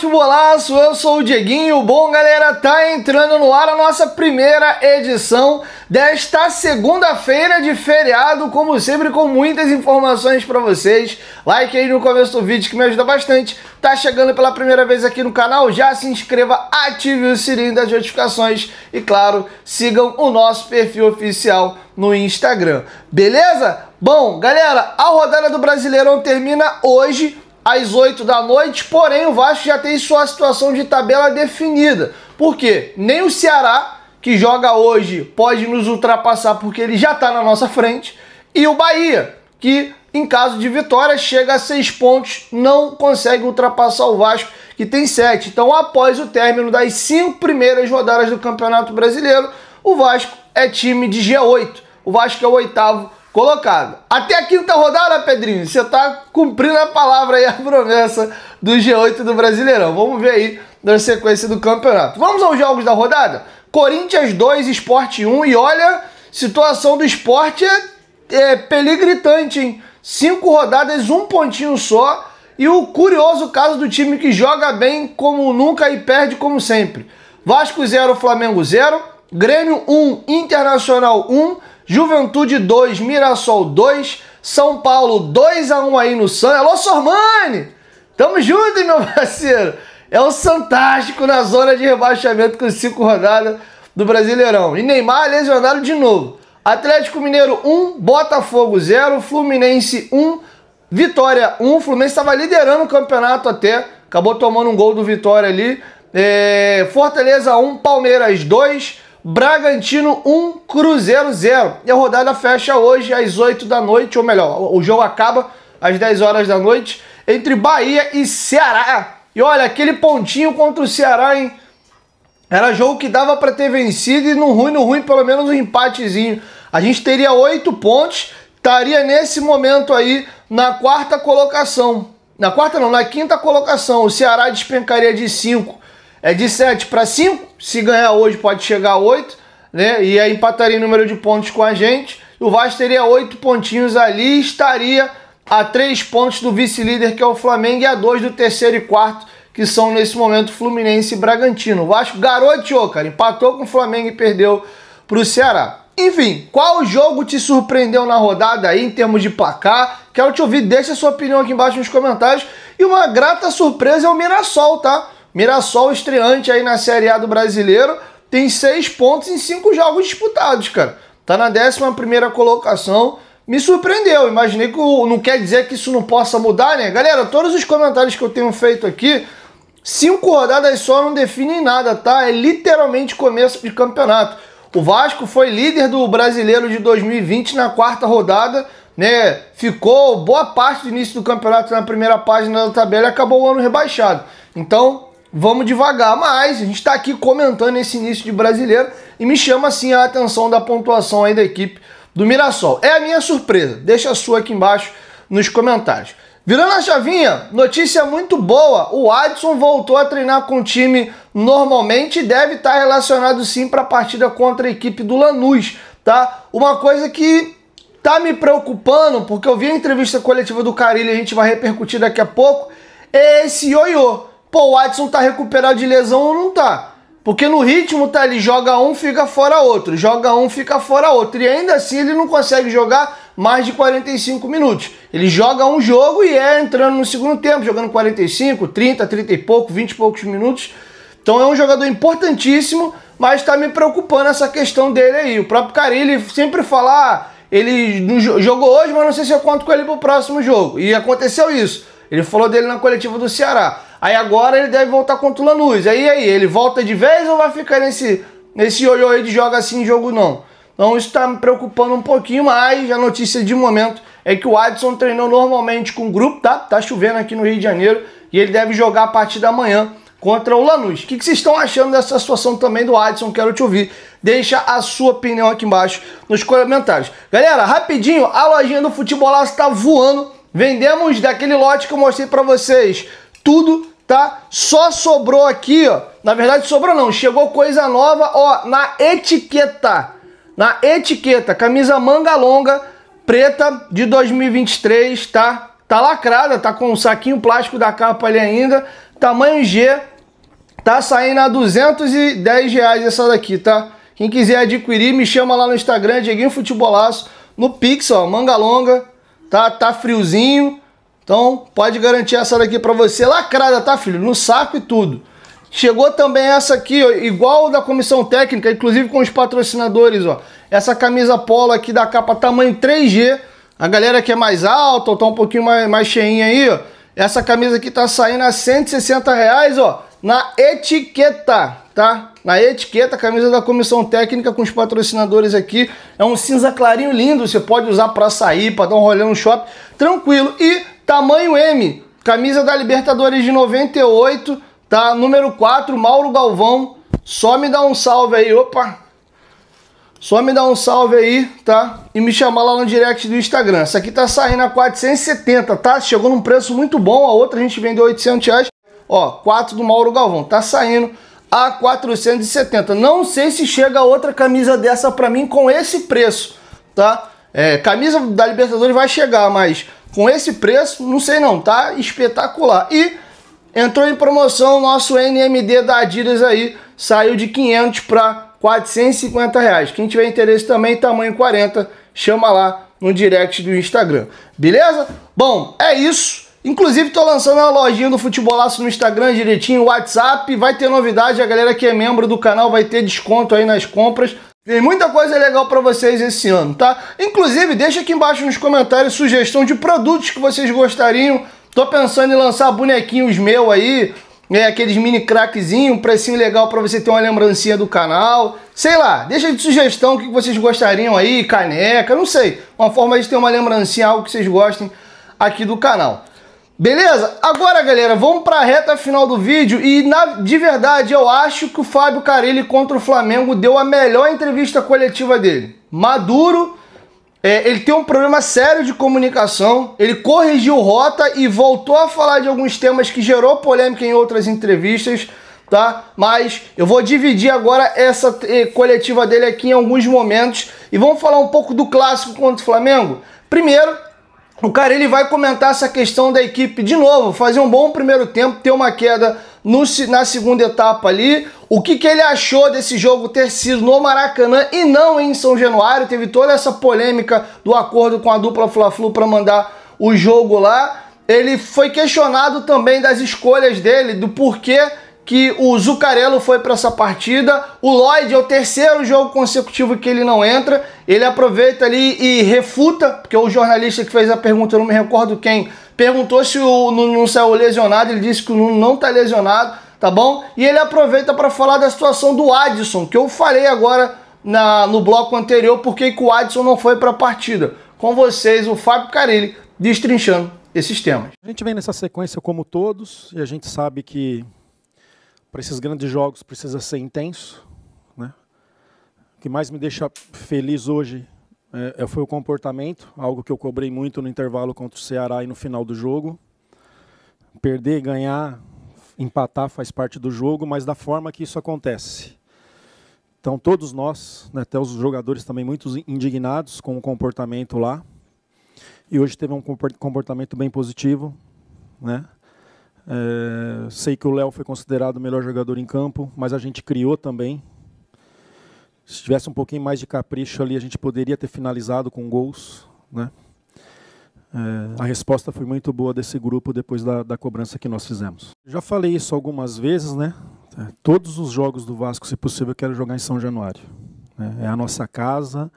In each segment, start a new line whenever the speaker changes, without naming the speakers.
futebolaço, eu sou o Dieguinho. Bom, galera, tá entrando no ar a nossa primeira edição desta segunda-feira de feriado, como sempre, com muitas informações pra vocês. Like aí no começo do vídeo que me ajuda bastante. Tá chegando pela primeira vez aqui no canal, já se inscreva, ative o sininho das notificações e, claro, sigam o nosso perfil oficial no Instagram, beleza? Bom, galera, a rodada do Brasileirão termina hoje às 8 da noite, porém o Vasco já tem sua situação de tabela definida. Por quê? Nem o Ceará, que joga hoje, pode nos ultrapassar porque ele já está na nossa frente, e o Bahia, que em caso de vitória chega a 6 pontos, não consegue ultrapassar o Vasco, que tem 7. Então, após o término das 5 primeiras rodadas do Campeonato Brasileiro, o Vasco é time de G8. O Vasco é o 8º colocado. Até a 5ª rodada, Pedrinho, você tá cumprindo a palavra aí, a promessa do G8 do Brasileirão. Vamos ver aí na sequência do campeonato. Vamos aos jogos da rodada? Corinthians 2, Sport 1. E olha, situação do Sport é peligritante, hein? 5 rodadas, 1 pontinho só. E o curioso caso do time que joga bem como nunca e perde como sempre. Vasco 0, Flamengo 0. Grêmio 1, Internacional 1. Juventude 2, Mirassol 2, São Paulo 2-1 aí no Santos. Alô, Sormani! Tamo junto, hein, meu parceiro? É o Santástico na zona de rebaixamento com 5 rodadas do Brasileirão. E Neymar lesionado de novo. Atlético Mineiro 1, Botafogo 0, Fluminense 1, Vitória 1. O Fluminense estava liderando o campeonato até, acabou tomando um gol do Vitória ali. Fortaleza 1, Palmeiras 2, Bragantino 1, Cruzeiro 0. E a rodada fecha hoje às 8 da noite, ou melhor, o jogo acaba às 10 horas da noite, entre Bahia e Ceará. E olha, aquele pontinho contra o Ceará, hein? Era jogo que dava para ter vencido e no ruim, pelo menos um empatezinho. A gente teria 8 pontos, estaria nesse momento aí na 4ª colocação. Na 4ª não, na 5ª colocação. O Ceará despencaria de 5. É de 7 para 5, se ganhar hoje pode chegar a 8, né? E aí empataria em número de pontos com a gente. O Vasco teria 8 pontinhos ali e estaria a 3 pontos do vice-líder, que é o Flamengo, e a 2 do terceiro e quarto, que são nesse momento Fluminense e Bragantino. O Vasco garoteou, cara, empatou com o Flamengo e perdeu para o Ceará. Enfim, qual jogo te surpreendeu na rodada aí em termos de placar? Quero te ouvir, deixa a sua opinião aqui embaixo nos comentários. E uma grata surpresa é o Mirassol, tá? Mirassol estreante aí na Série A do Brasileiro, tem 6 pontos em 5 jogos disputados, cara. Tá na 11ª colocação, me surpreendeu, imaginei que não quer dizer que isso não possa mudar, né? Galera, todos os comentários que eu tenho feito aqui, 5 rodadas só não definem nada, tá? É literalmente começo de campeonato. O Vasco foi líder do Brasileiro de 2020 na 4ª rodada, né? Ficou boa parte do início do campeonato na primeira página da tabela e acabou o ano rebaixado. Então, vamos devagar, mas a gente está aqui comentando esse início de Brasileiro e me chama assim a atenção da pontuação aí da equipe do Mirassol. É a minha surpresa, deixa a sua aqui embaixo nos comentários. Virando a chavinha, notícia muito boa, o Adson voltou a treinar com o time normalmente e deve estar relacionado sim para a partida contra a equipe do Lanús, tá? Uma coisa que tá me preocupando, porque eu vi a entrevista coletiva do Carille, a gente vai repercutir daqui a pouco, é esse ioiô. Pô, o Adson tá recuperado de lesão ou não tá? Porque no ritmo tá, ele joga um, fica fora outro, joga um, fica fora outro. E ainda assim ele não consegue jogar mais de 45 minutos. Ele joga um jogo e entrando no segundo tempo, jogando 45, 30, 30 e pouco, 20 e poucos minutos. Então é um jogador importantíssimo, mas tá me preocupando essa questão dele aí. O próprio Carille sempre fala, ele não jogou hoje, mas não sei se eu conto com ele pro próximo jogo. E aconteceu isso. Ele falou dele na coletiva do Ceará. Aí agora ele deve voltar contra o Lanús. Aí, ele volta de vez ou vai ficar nesse ioiô aí de joga assim, jogo não? Então isso tá me preocupando um pouquinho mais. A notícia de momento é que o Adson treinou normalmente com o grupo, tá? Tá chovendo aqui no Rio de Janeiro e ele deve jogar a partir da manhã contra o Lanús. O que vocês estão achando dessa situação também do Adson? Quero te ouvir. Deixa a sua opinião aqui embaixo nos comentários. Galera, rapidinho, a lojinha do Futebolaço tá voando. Vendemos daquele lote que eu mostrei pra vocês tudo, tá? Só sobrou aqui, ó. Na verdade sobrou não, chegou coisa nova, ó, na etiqueta. Na etiqueta, camisa manga longa, preta de 2023, tá? Tá lacrada, tá com um saquinho plástico da capa ali ainda. tamanho G, tá saindo a R$210 essa daqui, tá? Quem quiser adquirir, me chama lá no Instagram, Dieguinho Futebolaço, no Pix, ó, manga longa, tá friozinho, então pode garantir essa daqui pra você, lacrada, tá, filho? No saco e tudo. Chegou também essa aqui, ó, igual da comissão técnica, inclusive com os patrocinadores, ó. Essa camisa polo aqui da capa tamanho 3G. A galera que é mais alta ou tá um pouquinho mais cheinha aí, ó. Essa camisa aqui tá saindo a R$160, ó, na etiqueta, tá? Na etiqueta, camisa da comissão técnica com os patrocinadores aqui. É um cinza clarinho lindo, você pode usar pra sair, pra dar um rolê no shopping, tranquilo. E tamanho M, camisa da Libertadores de 98, tá? Número 4, Mauro Galvão. Só me dá um salve aí, opa. Só me dá um salve aí, tá? E me chamar lá no direct do Instagram. Essa aqui tá saindo a 470, tá? Chegou num preço muito bom. A outra a gente vendeu R$800. Ó, 4 do Mauro Galvão. Tá saindo a 470. Não sei se chega outra camisa dessa pra mim com esse preço, tá? Camisa da Libertadores vai chegar, mas com esse preço, não sei não, tá? Espetacular. E entrou em promoção o nosso NMD da Adidas aí. Saiu de 500 para R$450. Quem tiver interesse também, tamanho 40, chama lá no direct do Instagram. Beleza? Bom, é isso. Inclusive, tô lançando a lojinha do Futebolaço no Instagram direitinho, WhatsApp. Vai ter novidade, a galera que é membro do canal vai ter desconto aí nas compras. Tem muita coisa legal para vocês esse ano, tá? Inclusive, deixa aqui embaixo nos comentários sugestão de produtos que vocês gostariam. Tô pensando em lançar bonequinhos meu aí, aqueles mini crackzinho, precinho legal para você ter uma lembrancinha do canal. Sei lá, deixa de sugestão o que vocês gostariam aí, caneca, não sei. Uma forma de ter uma lembrancinha, algo que vocês gostem aqui do canal. Beleza? Agora, galera, vamos para a reta final do vídeo e, de verdade, eu acho que o Fábio Carille contra o Flamengo deu a melhor entrevista coletiva dele. Maduro, ele tem um problema sério de comunicação, ele corrigiu rota e voltou a falar de alguns temas que gerou polêmica em outras entrevistas, tá? Mas eu vou dividir agora essa coletiva dele aqui em alguns momentos e vamos falar um pouco do clássico contra o Flamengo. Primeiro, o cara ele vai comentar essa questão da equipe de novo, fazer um bom primeiro tempo, ter uma queda na segunda etapa ali. O que ele achou desse jogo ter sido no Maracanã e não em São Januário. Teve toda essa polêmica do acordo com a dupla Fla-Flu para mandar o jogo lá. Ele foi questionado também das escolhas dele, do porquê que o Zuccarello foi para essa partida. O Lloyd é o terceiro jogo consecutivo que ele não entra. Ele aproveita ali e refuta, porque o jornalista que fez a pergunta, eu não me recordo quem, perguntou se o Nuno não saiu lesionado. Ele disse que o Nuno não está lesionado, tá bom? E ele aproveita para falar da situação do Adson, que eu falei agora no bloco anterior, porque que o Adson não foi para a partida. Com vocês, o Fábio Carille, destrinchando esses temas.
A gente vem nessa sequência como todos, e a gente sabe que para esses grandes jogos precisa ser intenso, né? O que mais me deixa feliz hoje foi o comportamento, algo que eu cobrei muito no intervalo contra o Ceará e no final do jogo. Perder, ganhar, empatar faz parte do jogo, mas da forma que isso acontece. Então todos nós, né, até os jogadores também muito indignados com o comportamento lá, e hoje teve um comportamento bem positivo, né? Sei que o Léo foi considerado o melhor jogador em campo, mas a gente criou também. Se tivesse um pouquinho mais de capricho ali, a gente poderia ter finalizado com gols, né? A resposta foi muito boa desse grupo depois da cobrança que nós fizemos. Já falei isso algumas vezes, né? Todos os jogos do Vasco, se possível, eu quero jogar em São Januário. É a nossa casa.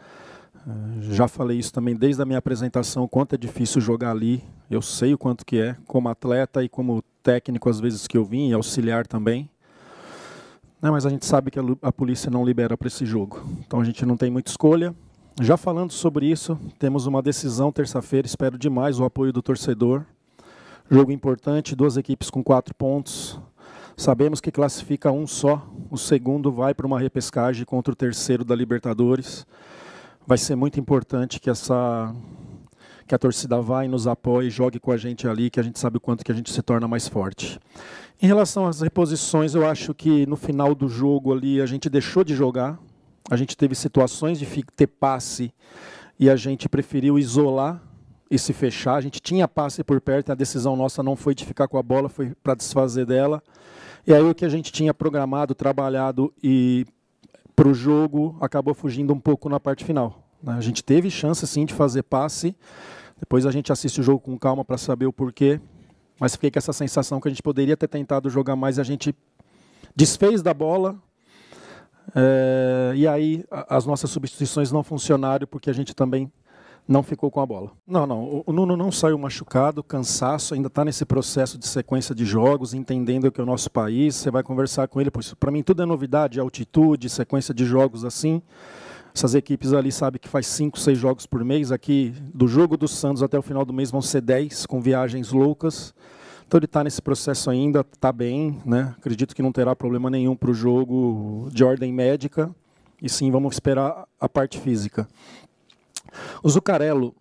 Já falei isso também desde a minha apresentação, o quanto é difícil jogar ali. Eu sei o quanto que é, como atleta e como técnico, às vezes que eu vim, e auxiliar também. Mas a gente sabe que a polícia não libera para esse jogo. Então a gente não tem muita escolha. Já falando sobre isso, temos uma decisão terça-feira, espero demais o apoio do torcedor. Jogo importante, 2 equipes com 4 pontos. Sabemos que classifica um só, o segundo vai para uma repescagem contra o terceiro da Libertadores. Vai ser muito importante que a torcida vá e nos apoie, jogue com a gente ali, que a gente sabe o quanto que a gente se torna mais forte. Em relação às reposições, eu acho que no final do jogo ali a gente deixou de jogar, a gente teve situações de ter passe e a gente preferiu isolar e se fechar. A gente tinha passe por perto, e a decisão nossa não foi de ficar com a bola, foi para desfazer dela. E aí o que a gente tinha programado, trabalhado e para o jogo acabou fugindo um pouco na parte final. A gente teve chance sim de fazer passe, depois a gente assiste o jogo com calma para saber o porquê, mas fiquei com essa sensação que a gente poderia ter tentado jogar mais, a gente desfez da bola, e aí as nossas substituições não funcionaram porque a gente também não ficou com a bola. Não, o Nuno não saiu machucado, cansaço, ainda está nesse processo de sequência de jogos, entendendo que é o nosso país, você vai conversar com ele, para mim tudo é novidade, altitude, sequência de jogos assim. Essas equipes ali sabem que faz 5, 6 jogos por mês, aqui do jogo do Santos até o final do mês vão ser 10, com viagens loucas. Então ele está nesse processo ainda, está bem, né? Acredito que não terá problema nenhum para o jogo de ordem médica, e sim, vamos esperar a parte física. O Zuccarello,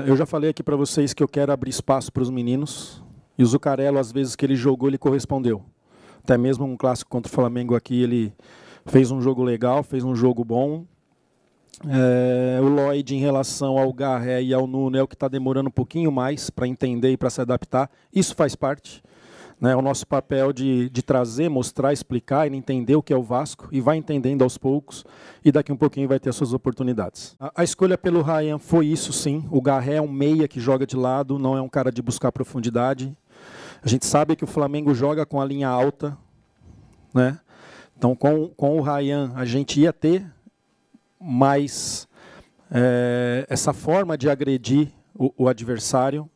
eu já falei aqui para vocês que eu quero abrir espaço para os meninos, e o Zuccarello, às vezes que ele jogou, ele correspondeu. Até mesmo um clássico contra o Flamengo aqui, ele fez um jogo legal, fez um jogo bom. O Lloyd, em relação ao Garré e ao Nuno, é o que está demorando um pouquinho mais para entender e para se adaptar. Isso faz parte. É o nosso papel de trazer, mostrar, explicar, ele entender o que é o Vasco e vai entendendo aos poucos e daqui um pouquinho vai ter as suas oportunidades. A escolha pelo Ryan foi isso sim, o Garré é um meia que joga de lado, não é um cara de buscar profundidade. A gente sabe que o Flamengo joga com a linha alta, né? Então com o Ryan a gente ia ter mais essa forma de agredir o adversário.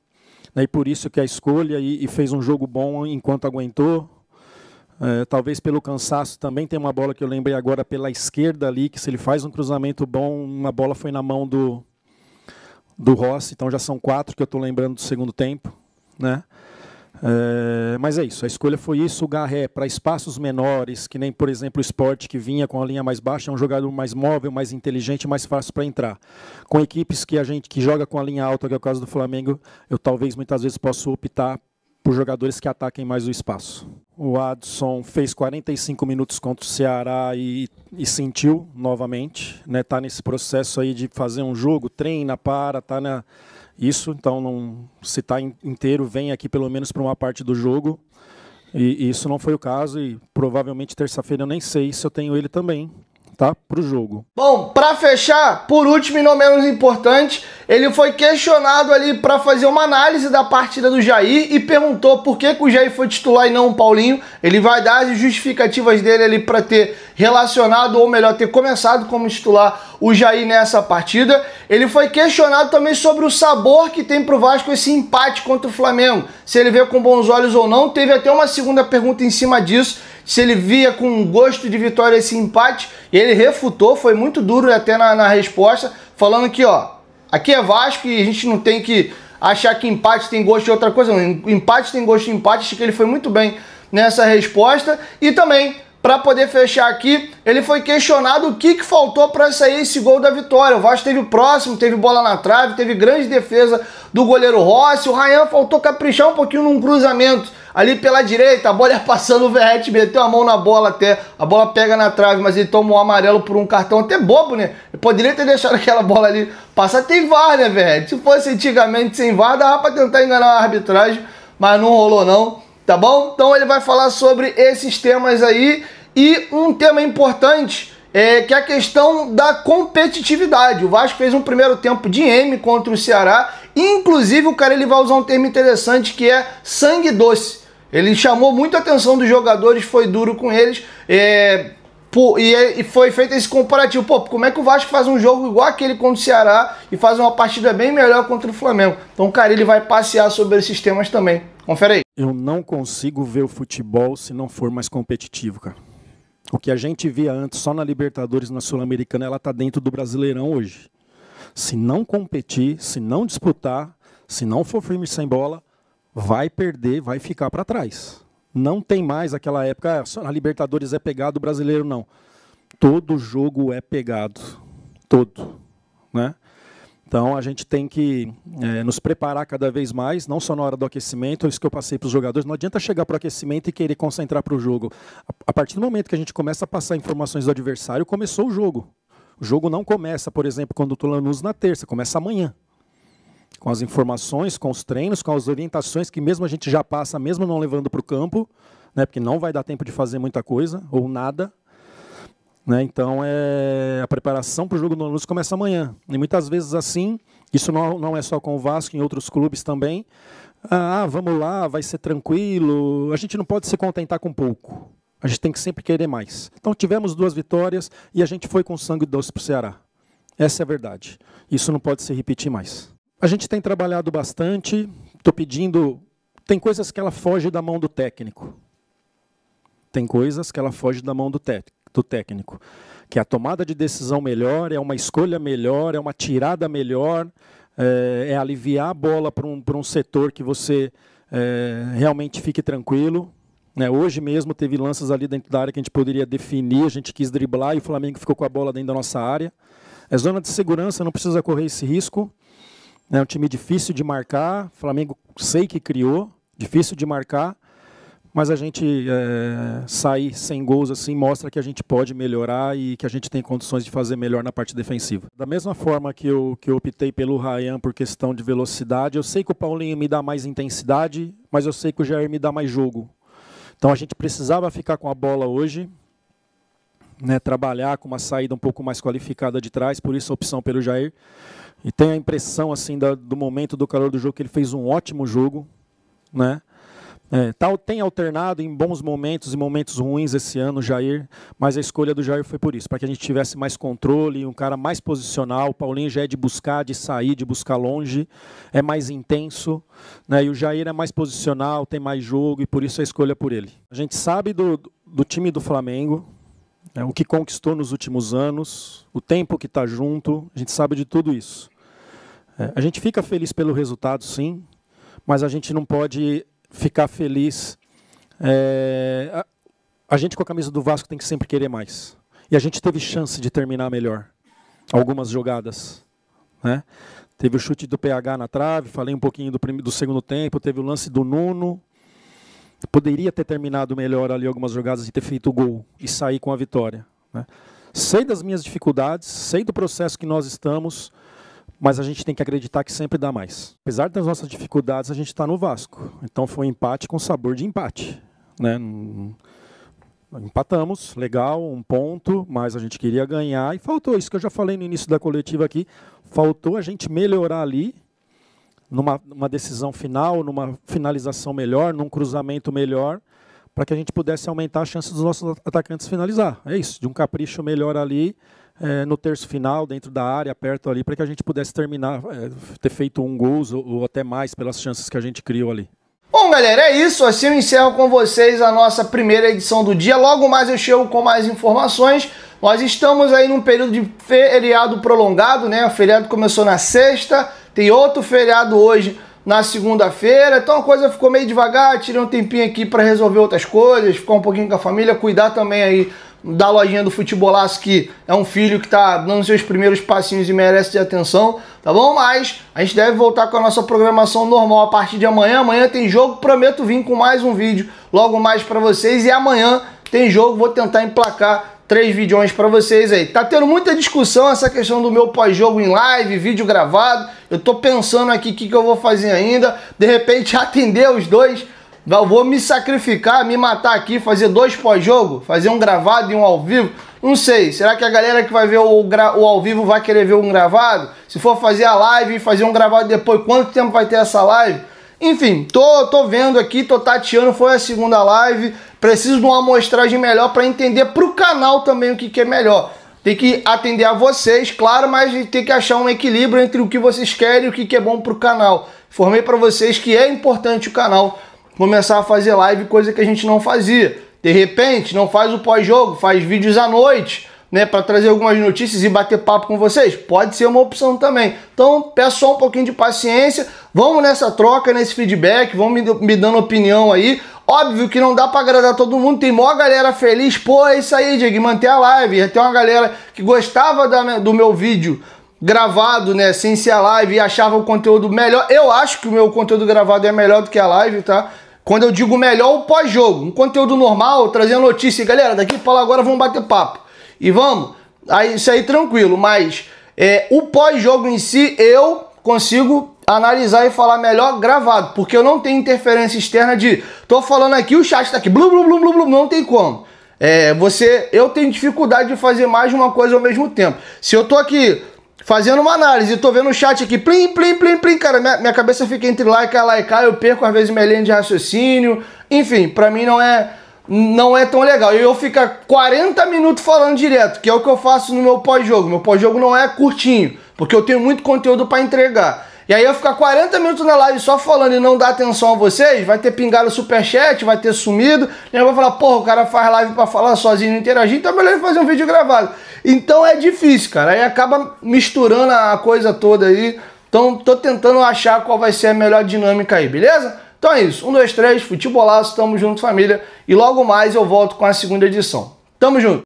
E por isso que a escolha e fez um jogo bom enquanto aguentou. Talvez pelo cansaço também, tem uma bola que eu lembrei agora pela esquerda ali, que se ele faz um cruzamento bom, uma bola foi na mão do Rossi, então já são 4 que eu estou lembrando do segundo tempo, né? Mas é isso, a escolha foi isso, o Garré para espaços menores, que nem, por exemplo, o Sport, que vinha com a linha mais baixa, é um jogador mais móvel, mais inteligente, mais fácil para entrar. Com equipes que joga com a linha alta, que é o caso do Flamengo, eu talvez muitas vezes possa optar por jogadores que ataquem mais o espaço. O Adson fez 45 minutos contra o Ceará e sentiu novamente, né? Tá nesse processo aí de fazer um jogo, treina, tá na... Isso, então, se está inteiro, vem aqui pelo menos para uma parte do jogo. E isso não foi o caso e provavelmente terça-feira eu nem sei se eu tenho ele também, tá? Para o jogo.
Bom, para fechar, por último e não menos importante, ele foi questionado ali para fazer uma análise da partida do Jair e perguntou por que o Jair foi titular e não o Paulinho. Ele vai dar as justificativas dele ali para ter relacionado, ou melhor, ter começado como titular o Jair nessa partida. Ele foi questionado também sobre o sabor que tem para o Vasco esse empate contra o Flamengo, se ele vê com bons olhos ou não. Teve até uma segunda pergunta em cima disso, se ele via com gosto de vitória esse empate, e ele refutou, foi muito duro até na resposta, falando que, ó, aqui é Vasco e a gente não tem que achar que empate tem gosto de outra coisa, não. Empate tem gosto de empate. Acho que ele foi muito bem nessa resposta. E também, para poder fechar aqui, ele foi questionado o que faltou para sair esse gol da vitória. O Vasco teve próximo, teve bola na trave, teve grande defesa do goleiro Rossi. O Ryan faltou caprichar um pouquinho num cruzamento ali pela direita, a bola ia passando, o Verratti meteu a mão na bola até, a bola pega na trave, mas ele toma um amarelo por um cartão até bobo, né? Ele poderia ter deixado aquela bola ali passar. Tem VAR, né, Verratti? Se fosse antigamente sem VAR, dava para tentar enganar a arbitragem, mas não rolou não, tá bom? Então ele vai falar sobre esses temas aí, e um tema importante que é a questão da competitividade. O Vasco fez um primeiro tempo de M contra o Ceará, inclusive o cara ele vai usar um termo interessante que é sangue doce. Ele chamou muito a atenção dos jogadores, foi duro com eles, e foi feito esse comparativo. Pô, como é que o Vasco faz um jogo igual aquele contra o Ceará e faz uma partida bem melhor contra o Flamengo? Então o cara ele vai passear sobre esses temas também. Confere aí.
Eu não consigo ver o futebol se não for mais competitivo, cara. O que a gente via antes só na Libertadores, na Sul-Americana, ela está dentro do Brasileirão hoje. Se não competir, se não disputar, se não for firme sem bola, vai perder, vai ficar para trás. Não tem mais aquela época, só na Libertadores é pegado, o Brasileiro não. Todo jogo é pegado, todo, né? Então a gente tem que nos preparar cada vez mais, não só na hora do aquecimento, é isso que eu passei para os jogadores. Não adianta chegar para o aquecimento e querer concentrar para o jogo. A partir do momento que a gente começa a passar informações do adversário, começou o jogo. O jogo não começa, por exemplo, quando o Lanús na terça, começa amanhã. com as informações, com os treinos, com as orientações que mesmo a gente já passa, mesmo não levando para o campo, né, porque não vai dar tempo de fazer muita coisa, ou nada. Né, então, a preparação para o jogo do Lanús começa amanhã. E muitas vezes assim, isso não é só com o Vasco, em outros clubes também. Vamos lá, vai ser tranquilo. A gente não pode se contentar com pouco. A gente tem que sempre querer mais. Então, tivemos 2 vitórias e a gente foi com sangue doce para o Ceará. Essa é a verdade. Isso não pode se repetir mais. A gente tem trabalhado bastante. Estou pedindo... Tem coisas que ela foge da mão do técnico. Tem coisas que ela foge da mão do técnico. Que é a tomada de decisão melhor, é uma escolha melhor, é uma tirada melhor, é aliviar a bola para um setor que você realmente fique tranquilo. Hoje mesmo teve lances ali dentro da área que a gente poderia definir, a gente quis driblar e o Flamengo ficou com a bola dentro da nossa área. É zona de segurança, não precisa correr esse risco. É um time difícil de marcar, o Flamengo sei que criou, difícil de marcar, mas a gente sair sem gols assim mostra que a gente pode melhorar e que a gente tem condições de fazer melhor na parte defensiva. Da mesma forma que eu optei pelo Ryan por questão de velocidade, eu sei que o Paulinho me dá mais intensidade, mas eu sei que o Jair me dá mais jogo. Então a gente precisava ficar com a bola hoje, né, trabalhar com uma saída um pouco mais qualificada de trás, por isso a opção pelo Jair. E tenho a impressão assim, do momento do calor do jogo que ele fez um ótimo jogo. Né? Tem alternado em bons momentos e momentos ruins esse ano o Jair, mas a escolha do Jair foi por isso, para que a gente tivesse mais controle, um cara mais posicional. O Paulinho já é de buscar, de sair, de buscar longe, é mais intenso, né? E o Jair é mais posicional, tem mais jogo e por isso a escolha por ele. A gente sabe do time do Flamengo, o que conquistou nos últimos anos, o tempo que está junto, a gente sabe de tudo isso. A gente fica feliz pelo resultado, sim, mas a gente não pode ficar feliz. A gente com a camisa do Vasco tem que sempre querer mais. E a gente teve chance de terminar melhor. Algumas jogadas. Né? Teve o chute do PH na trave, falei um pouquinho do segundo tempo, teve o lance do Nuno. Poderia ter terminado melhor ali algumas jogadas e ter feito o gol e sair com a vitória. Né? Sei das minhas dificuldades, sei do processo que nós estamos, mas a gente tem que acreditar que sempre dá mais. Apesar das nossas dificuldades, a gente está no Vasco. Então foi um empate com sabor de empate. Né? Empatamos, legal, 1 ponto, mas a gente queria ganhar. E faltou isso que eu já falei no início da coletiva aqui. Faltou a gente melhorar ali, numa decisão final, numa finalização melhor, num cruzamento melhor, para que a gente pudesse aumentar a chance dos nossos atacantes finalizar. É isso, de um capricho melhor ali, no terço final, dentro da área, perto ali, para que a gente pudesse terminar, ter feito 1 gol ou até mais pelas chances que a gente criou ali.
Bom, galera, é isso. Assim eu encerro com vocês a nossa primeira edição do dia. Logo mais eu chego com mais informações. Nós estamos aí num período de feriado prolongado, né? O feriado começou na sexta, tem outro feriado hoje na segunda-feira. Então a coisa ficou meio devagar, tirei um tempinho aqui para resolver outras coisas, ficar um pouquinho com a família, cuidar também aí da lojinha do Futebolaço, que é um filho que tá dando seus primeiros passinhos e merece de atenção, tá bom? Mas a gente deve voltar com a nossa programação normal a partir de amanhã. Amanhã tem jogo, prometo vir com mais um vídeo logo mais para vocês. E amanhã tem jogo, vou tentar emplacar 3 vídeos para vocês aí. Tá tendo muita discussão essa questão do meu pós-jogo em live, vídeo gravado. Eu tô pensando aqui o que eu vou fazer ainda. De repente atender os dois. Eu vou me sacrificar, me matar aqui, fazer 2 pós-jogo, fazer um gravado e um ao vivo. Não sei, será que a galera que vai ver o ao vivo vai querer ver um gravado? Se for fazer a live e fazer um gravado depois, quanto tempo vai ter essa live? Enfim, tô vendo aqui, tô tateando, foi a segunda live. Preciso de uma amostragem melhor para entender pro canal também o que é melhor. Tem que atender a vocês, claro, mas tem que achar um equilíbrio entre o que vocês querem e o que é bom pro canal. Informei para vocês que é importante o canal começar a fazer live, coisa que a gente não fazia. De repente, não faz o pós-jogo, faz vídeos à noite, né, para trazer algumas notícias e bater papo com vocês. Pode ser uma opção também. Então, peço só um pouquinho de paciência. Vamos nessa troca, nesse feedback, vão me dando opinião aí. Óbvio que não dá para agradar todo mundo, tem maior galera feliz. Pô, é isso aí, Diego, manter a live. Tem uma galera que gostava do meu vídeo gravado, né, sem ser a live, e achava o conteúdo melhor. Eu acho que o meu conteúdo gravado é melhor do que a live, tá? Quando eu digo melhor, o pós-jogo. Um conteúdo normal, trazendo notícia. Galera, daqui para lá agora vamos bater papo. E vamos. Aí, isso aí tranquilo. Mas o pós-jogo em si, eu consigo analisar e falar melhor gravado, porque eu não tenho interferência externa de tô falando aqui, o chat tá aqui, blu, blu, blu, blu, blu, não tem como. Eu tenho dificuldade de fazer mais de uma coisa ao mesmo tempo. Se eu tô aqui fazendo uma análise e tô vendo o chat aqui, plim, plim, plim, plim, cara, minha cabeça fica entre lá e cá, eu perco às vezes minha linha de raciocínio, enfim, pra mim não é tão legal. E eu fico 40 minutos falando direto, que é o que eu faço no meu pós-jogo. Meu pós-jogo não é curtinho, porque eu tenho muito conteúdo para entregar. E aí eu ficar 40 minutos na live só falando e não dar atenção a vocês, vai ter pingado o superchat, vai ter sumido, e aí eu vou falar, porra, o cara faz live para falar sozinho e interagir, então é melhor ele fazer um vídeo gravado. Então é difícil, cara, aí acaba misturando a coisa toda aí. Então tô tentando achar qual vai ser a melhor dinâmica aí, beleza? Então é isso, 1, 2, 3, futebolaço, tamo junto família, e logo mais eu volto com a segunda edição. Tamo junto!